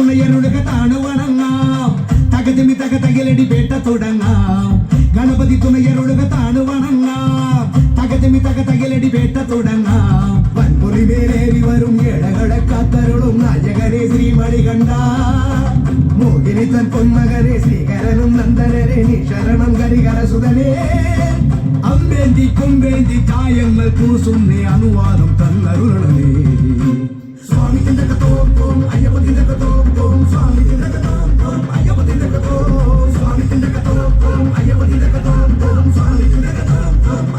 തുണയരുളുക താണുവണങ്ങാം തകതിമി തക തകിലടി വേട്ട തുടങ്ങാം ഗണപതി തുണയരുളുക താണുവണങ്ങാം തകതിമി തക തകിലടി വേട്ട തുടങ്ങാം വൻപുലി മേലേറി വരും ഏഴകളെ കാത്തരുളും നായകരെ ശ്രീമണി കണ്ട മോഹിനി തൻ പൊന്മകനെ ശ്രീകരനും നന്ദനരെ നീ ശരണം കരികര സുതനേ അമ്പേന്തി കൊമ്പേന്തി ചായങ്ങൾ കൂസുന്നേ അനുവാദം തന്നരുളണമേ സ്വാമി തിണ്ടകത്തോം അയ്യപ്പ തിണ്ടകത്തോം സ്വാമി തിണ്ടകത്തോം അയ്യപ്പ തിണ്ടകത്തോം സ്വാമി തിണ്ടകത്തോം അയ്യപ്പ തിണ്ടകത്തോം സ്വാമി തിണ്ടകത്തോം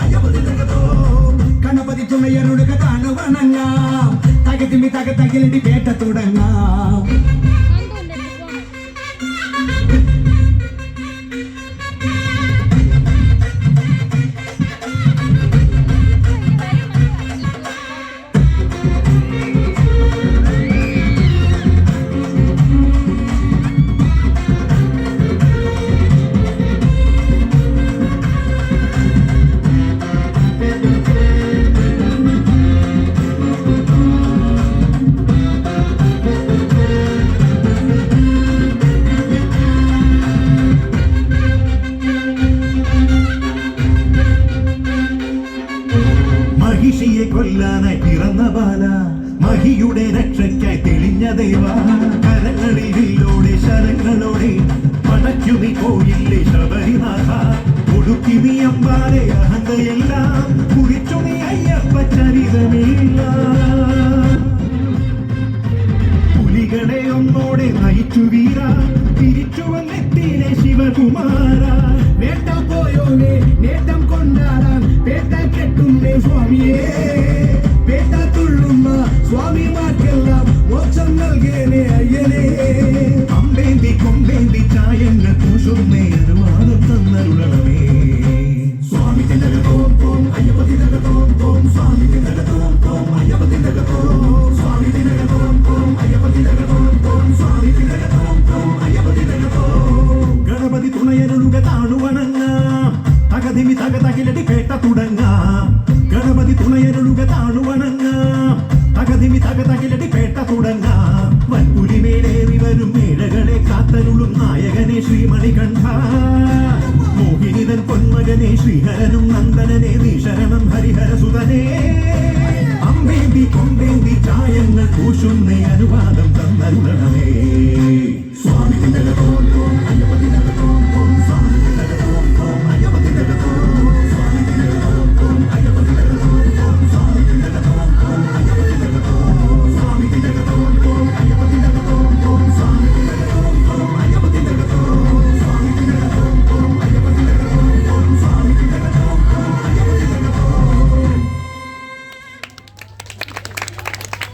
അയ്യപ്പ തിണ്ടകത്തോം ഗണപതി തുണയരുളുക താണുവണങ്ങാം തകതിമി തക തകിലടി വേട്ട തുടങ്ങാം മഹിഷിയെ കൊല്ലാനായി പിറന്ന ബാല മഹിയുടെ രക്ഷയ്ക്കായി തെളിഞ്ഞ ദൈവ കരങ്ങളിലോടെ ശരങ്ങളോടെ പടയ്ക്കുമി കോയില്ലേ ശബരിനാഥ ഒടുക്കി നീ അമ്പാലെ അഹന്തയെല്ലാം കുറിച്ചു നീ അയ്യപ്പ ചരിതമില്ല പുലികളെ ഒന്നോടെ നയിച്ചു വീര തിരിച്ചു വന്നെത്തിയിലെ ശിവകുമാര വേട്ട പോയോനെ നേട്ടം കൊണ്ടാടാൻ പേട്ട കെട്ടുന്നേ സ്വാമിയേ പേട്ട തുള്ളുന്ന സ്വാമിമാർക്കെല്ലാം മോക്ഷം നൽകേനെ അയ്യനേ അമ്പേന്തി കൊമ്പേന്തി ചായങ്ങൾ പൂശുന്നേ അനുവാദം തന്നരുളണമേ സ്വാമി തിണ്ടകത്തോം അയ്യപ്പ തിണ്ടകത്തോം സ്വാമി തിണ്ടകത്തോം അയ്യപ്പ തിണ്ടകത്തോം സ്വാമി തിണ്ടകത്തോം അയ്യപ്പ തിണ്ടകത്തോം സ്വാമി തിണ്ടകത്തോം അയ്യപ്പ തിണ്ടകത്തോം ഗണപതി തുണയരുളുക താണുവണങ്ങാം തകതിമി തക തകിലടി പേട്ട തുടങ്ങാം ഗണപതി തുണയരുളുക താണുവണങ്ങാം തകതിമി തക തകിലടി പേട്ട തുടങ്ങാം വൻപുലി മേലേറി വരും ഏഴകളെ കാത്തരുളും നായകനെ ശ്രീമണി കണ്ഠ മോഹിനിതൻ പൊന്മകനെ ശ്രീഹരനും നന്ദനനെ നീ ശരണം ഹരിഹര സുതനേ അമ്പേന്തി കൊമ്പേന്തി ചായങ്ങൾ പൂശുന്നേ അനുവാദം തന്നരുളണമേ